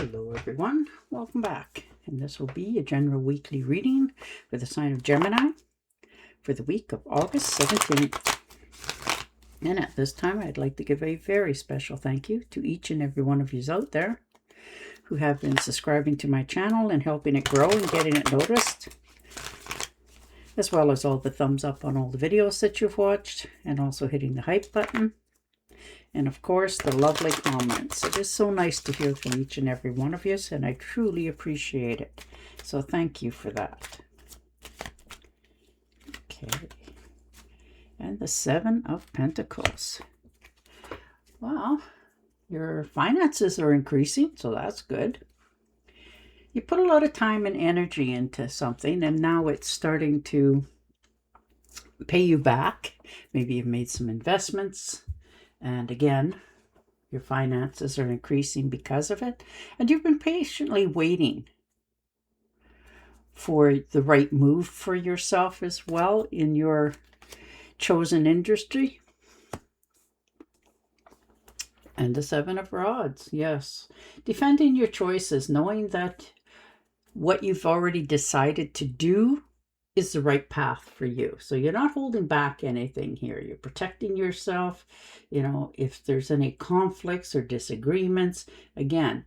Hello everyone, welcome back. And this will be a general weekly reading for the sign of Gemini for the week of August 17th. And at this time, I'd like to give a very special thank you to each and every one of you out there who have been subscribing to my channel and helping it grow and getting it noticed, as well as all the thumbs up on all the videos that you've watched, and also hitting the hype button. And of course, the lovely comments. It is so nice to hear from each and every one of you, and I truly appreciate it. So thank you for that. Okay. And the Seven of Pentacles. Well, your finances are increasing, so that's good. You put a lot of time and energy into something, and now it's starting to pay you back. Maybe you've made some investments. And again, your finances are increasing because of it. And you've been patiently waiting for the right move for yourself as well in your chosen industry. And the Seven of Rods, yes. Defending your choices, knowing that what you've already decided to do is the right path for you. So you're not holding back anything here. You're protecting yourself. You know, if there's any conflicts or disagreements, again,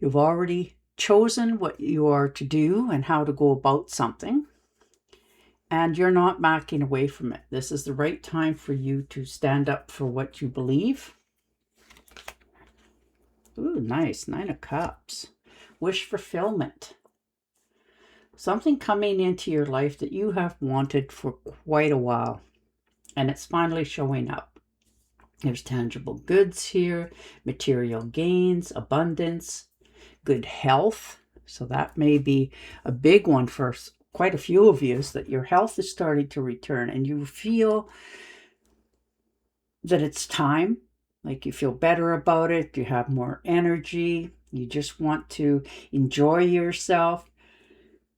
you've already chosen what you are to do and how to go about something, and you're not backing away from it. This is the right time for you to stand up for what you believe. Ooh, nice. Nine of Cups. Wish fulfillment. Something coming into your life that you have wanted for quite a while, and it's finally showing up. There's tangible goods here, material gains, abundance, good health. So that may be a big one for quite a few of you, is that your health is starting to return and you feel that it's time, like you feel better about it, you have more energy, you just want to enjoy yourself.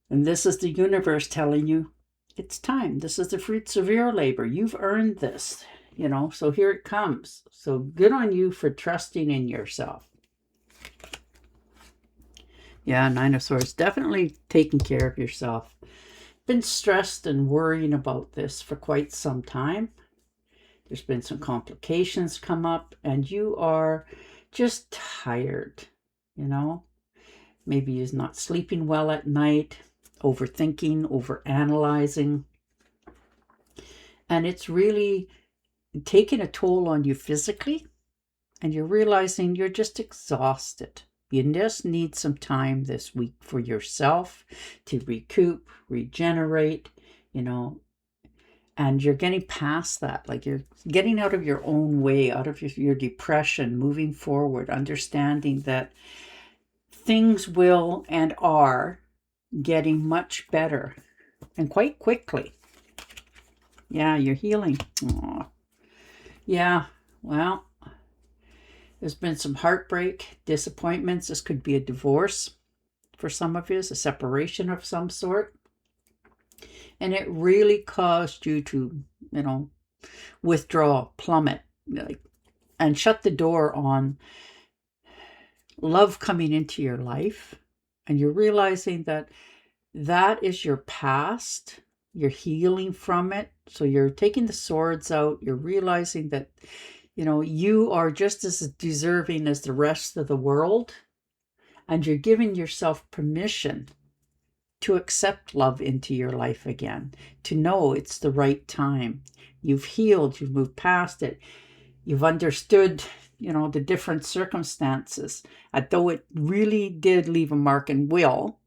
And this is the universe telling you, it's time. This is the fruits of your labor. You've earned this, you know, so here it comes. So good on you for trusting in yourself. Yeah, Nine of Swords, definitely taking care of yourself. Been stressed and worrying about this for quite some time. There's been some complications come up and you are just tired, you know. Maybe you're not sleeping well at night, overthinking, overanalyzing. And it's really taking a toll on you physically, and you're realizing you're just exhausted. You just need some time this week for yourself to recoup, regenerate, you know, and you're getting past that. Like you're getting out of your own way, out of your depression, moving forward, understanding that things will and are getting much better and quite quickly. Yeah, you're healing. Aww. Yeah, well, there's been some heartbreak, disappointments. This could be a divorce for some of you, a separation of some sort. And it really caused you to, you know, withdraw, plummet, like, and shut the door on love coming into your life. And you're realizing that that is your past. You're healing from it. So you're taking the swords out. You're realizing that, you know, you are just as deserving as the rest of the world. And you're giving yourself permission to accept love into your life again. To know it's the right time. You've healed. You've moved past it. You've understood, you know, the different circumstances. Though it really did leave a mark and will.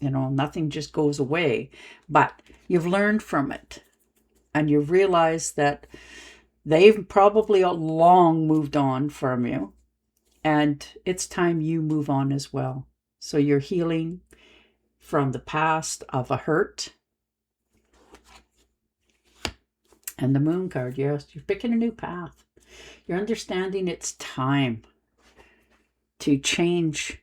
You know, nothing just goes away, but you've learned from it and you've realized that they've probably long moved on from you, and it's time you move on as well. So you're healing from the past of a hurt. And the Moon card, yes, you're picking a new path. You're understanding it's time to change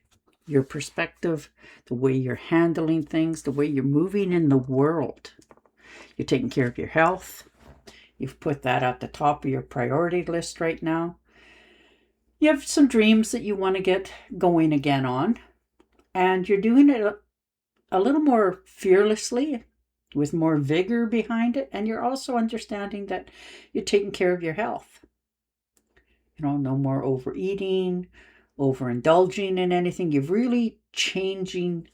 your perspective, the way you're handling things, the way you're moving in the world. You're taking care of your health. You've put that at the top of your priority list right now. You have some dreams that you want to get going again on, and you're doing it a little more fearlessly, with more vigor behind it, and you're also understanding that you're taking care of your health. No more overeating, overindulging in anything. You're really changing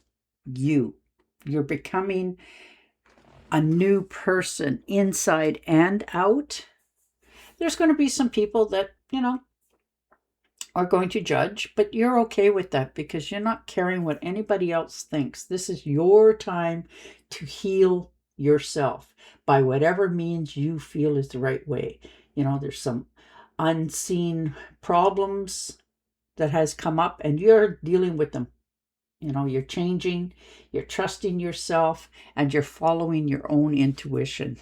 you. You're becoming a new person inside and out. There's going to be some people that, are going to judge, but you're okay with that because you're not caring what anybody else thinks. This is your time to heal yourself by whatever means you feel is the right way. There's some unseen problems that has come up and you're dealing with them. You're changing, you're trusting yourself, and you're following your own intuition.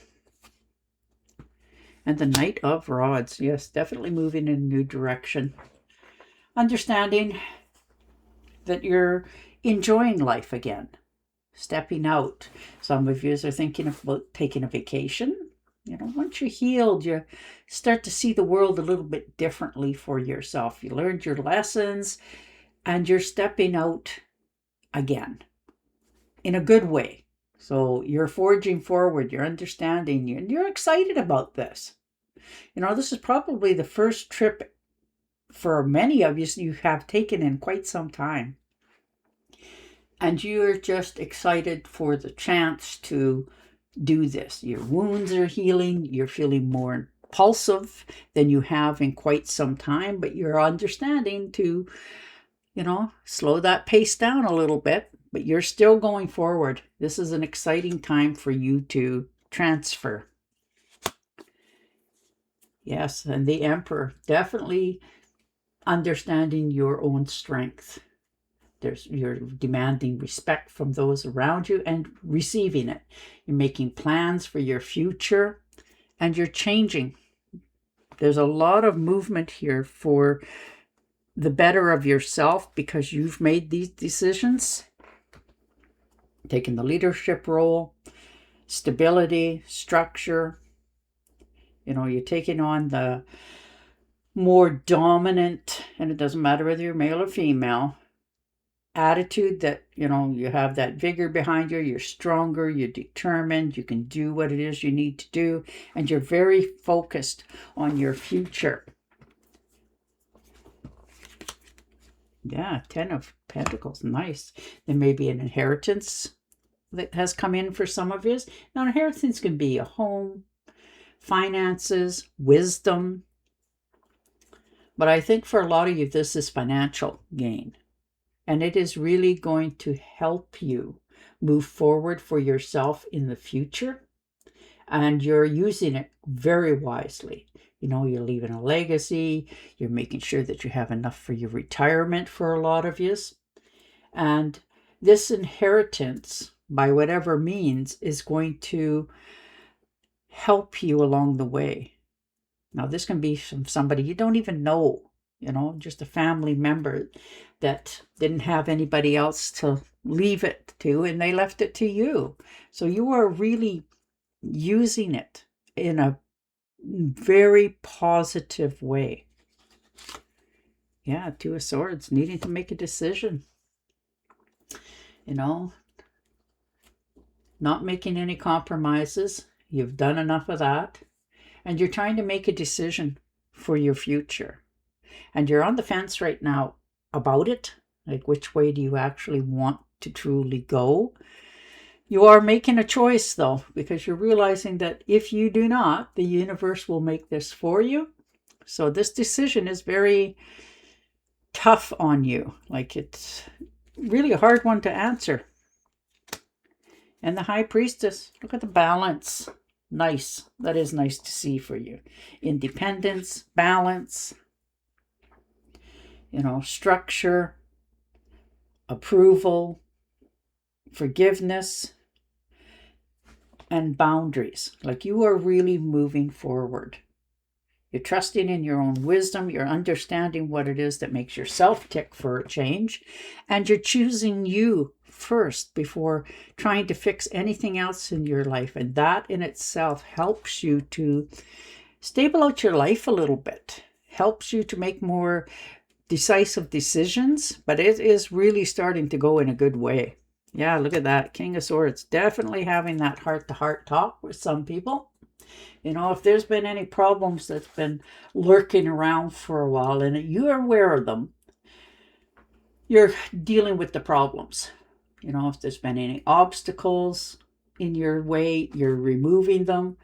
And the Knight of Rods, yes, definitely moving in a new direction. Understanding that you're enjoying life again, stepping out. Some of you are thinking about taking a vacation. Once you're healed, you start to see the world a little bit differently for yourself. You learned your lessons and you're stepping out again in a good way. So you're forging forward, you're understanding, and you're excited about this. This is probably the first trip for many of you have taken in quite some time. And you're just excited for the chance to do this. Your wounds are healing. You're feeling more impulsive than you have in quite some time, but you're understanding to, slow that pace down a little bit, but you're still going forward. This is an exciting time for you to transfer. Yes, and the Emperor, definitely understanding your own strength. You're demanding respect from those around you and receiving it. You're making plans for your future and you're changing. There's a lot of movement here for the better of yourself because you've made these decisions, taking the leadership role, stability, structure. You're taking on the more dominant, and it doesn't matter whether you're male or female, attitude that, you have that vigor behind you, you're stronger, you're determined, you can do what it is you need to do, and you're very focused on your future. Yeah, 10 of Pentacles, nice. There may be an inheritance that has come in for some of you. Now, inheritance can be a home, finances, wisdom. But I think for a lot of you, this is financial gain. And it is really going to help you move forward for yourself in the future. And you're using it very wisely. You're leaving a legacy. You're making sure that you have enough for your retirement for a lot of you. And this inheritance, by whatever means, is going to help you along the way. Now, this can be from somebody you don't even know, just a family member that didn't have anybody else to leave it to, and they left it to you. So you are really using it in a very positive way. Yeah, Two of Swords, needing to make a decision. Not making any compromises. You've done enough of that. And you're trying to make a decision for your future. And you're on the fence right now about it. Like, which way do you actually want to truly go? You are making a choice, though, because you're realizing that if you do not, the universe will make this for you. So this decision is very tough on you. Like, it's really a hard one to answer. And the High Priestess, look at the balance. Nice. That is nice to see for you. Independence, balance, structure, approval, forgiveness, and boundaries. Like, you are really moving forward. You're trusting in your own wisdom. You're understanding what it is that makes yourself tick for a change. And you're choosing you first before trying to fix anything else in your life. And that in itself helps you to stabilize your life a little bit. helps you to make more decisive decisions, but it is really starting to go in a good way. Yeah, look at that. King of Swords. Definitely having that heart-to-heart talk with some people. You know, if there's been any problems that's been lurking around for a while and you are aware of them, you're dealing with the problems. You know, if there's been any obstacles in your way, you're removing them.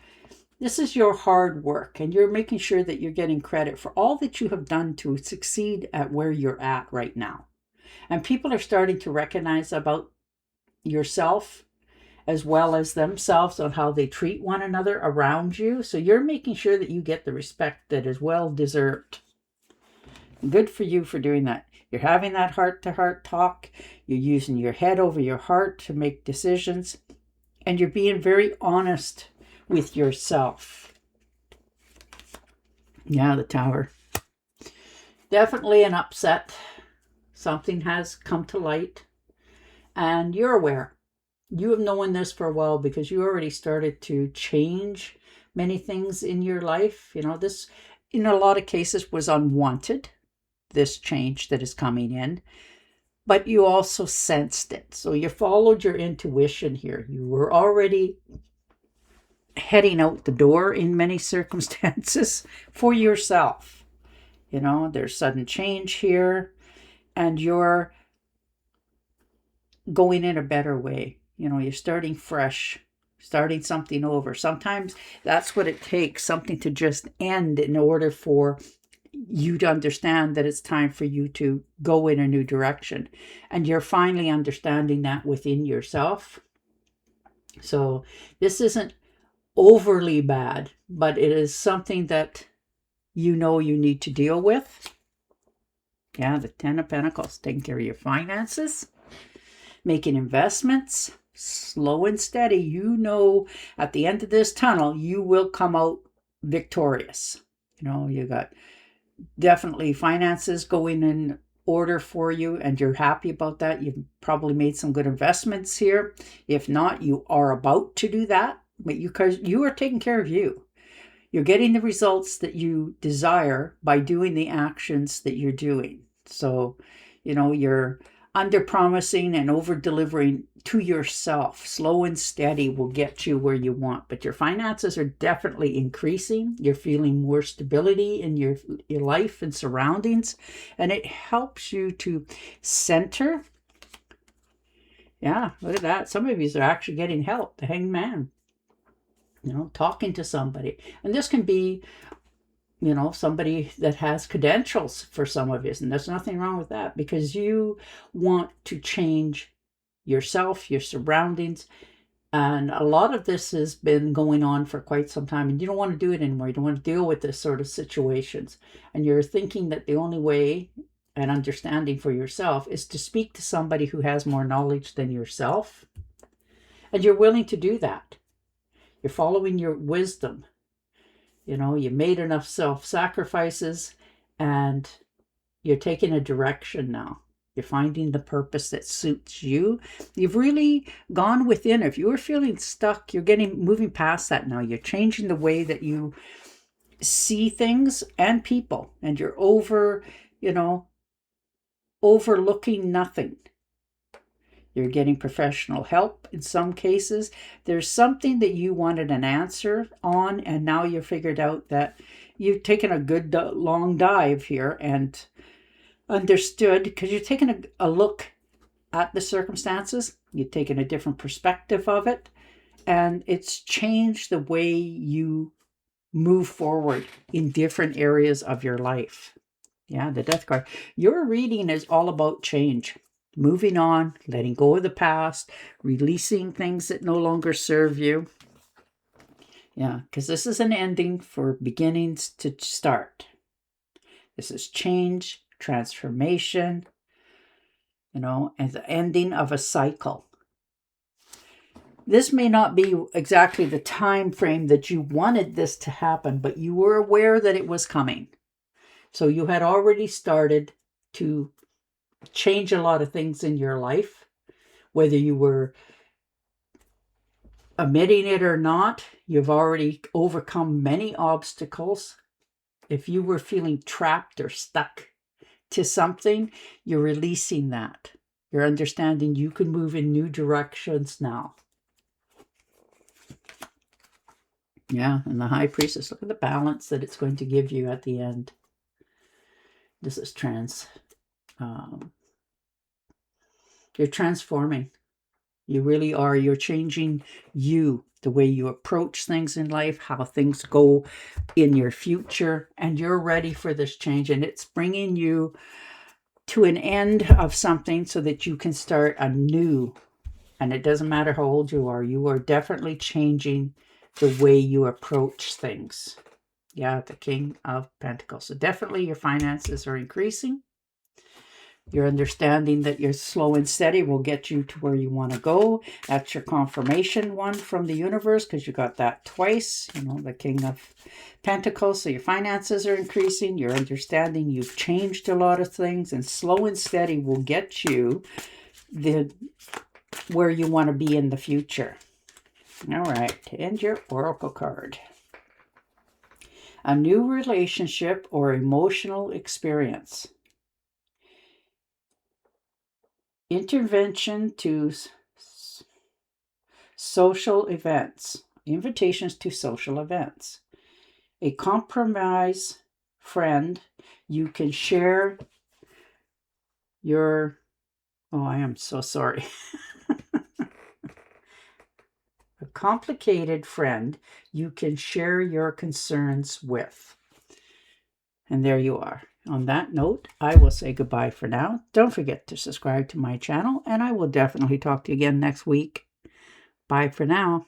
This is your hard work, and you're making sure that you're getting credit for all that you have done to succeed at where you're at right now. And people are starting to recognize about yourself as well as themselves on how they treat one another around you. So you're making sure that you get the respect that is well deserved. Good for you for doing that. You're having that heart-to-heart talk. You're using your head over your heart to make decisions. And you're being very honest with yourself. Yeah, the Tower. Definitely an upset. Something has come to light. And you're aware. You have known this for a while because you already started to change many things in your life. You know, this, in a lot of cases, was unwanted, this change that is coming in. But you also sensed it. So you followed your intuition here. You were already heading out the door in many circumstances for yourself. You know, there's sudden change here, and you're going in a better way. You know, you're starting fresh, starting something over. Sometimes that's what it takes, something to just end in order for you to understand that it's time for you to go in a new direction. And you're finally understanding that within yourself. So this isn't overly bad, but it is something that you know you need to deal with. Yeah, the Ten of Pentacles, taking care of your finances, making investments, slow and steady. You know, at the end of this tunnel, you will come out victorious. You know, you got definitely finances going in order for you, and you're happy about that. You've probably made some good investments here. If not, you are about to do that, but because you are taking care of you. You're getting the results that you desire by doing the actions that you're doing. So, you know, you're under promising and over delivering to yourself. Slow and steady will get you where you want, but your finances are definitely increasing. You're feeling more stability in your life and surroundings, and it helps you to center. Yeah, look at that. Some of you are actually getting help. The Hanged Man. You know, talking to somebody. And this can be, you know, somebody that has credentials for some of you. And there's nothing wrong with that, because you want to change yourself, your surroundings. And a lot of this has been going on for quite some time, and you don't want to do it anymore. You don't want to deal with this sort of situations. And you're thinking that the only way and understanding for yourself is to speak to somebody who has more knowledge than yourself. And you're willing to do that. You're following your wisdom. You know, you made enough self-sacrifices, and you're taking a direction now. You're finding the purpose that suits you. You've really gone within. If you were feeling stuck, you're moving past that now. You're changing the way that you see things and people, and you're overlooking nothing. You're getting professional help in some cases. There's something that you wanted an answer on, and now you've figured out that you've taken a good long dive here and understood, because you're taking a look at the circumstances. You've taken a different perspective of it, and it's changed the way you move forward in different areas of your life. Yeah, the Death card. Your reading is all about change. Moving on, letting go of the past, releasing things that no longer serve you. Yeah, because this is an ending for beginnings to start. This is change, transformation, you know, and the ending of a cycle. This may not be exactly the time frame that you wanted this to happen, but you were aware that it was coming. So you had already started to change a lot of things in your life, whether you were admitting it or not. You've already overcome many obstacles, If you were feeling trapped or stuck to something, you're releasing that. You're understanding you can move in new directions now. Yeah, and the High Priestess, look at the balance that it's going to give you at the end. This is you're transforming. You really are. You're changing you, the way you approach things in life, how things go in your future, and you're ready for this change. And it's bringing you to an end of something so that you can start anew. And it doesn't matter how old you are definitely changing the way you approach things. Yeah, the King of Pentacles. So definitely your finances are increasing. You're understanding that your slow and steady will get you to where you want to go. That's your confirmation one from the universe, because you got that twice, you know, the King of Pentacles. So your finances are increasing. You're understanding you've changed a lot of things, and slow and steady will get you where you want to be in the future. All right, and your Oracle card. A new relationship or emotional experience. Intervention to social events. Invitations to social events. A compromise friend. You can share your... Oh, I am so sorry. A complicated friend you can share your concerns with. And there you are. On that note, I will say goodbye for now. Don't forget to subscribe to my channel, and I will definitely talk to you again next week. Bye for now.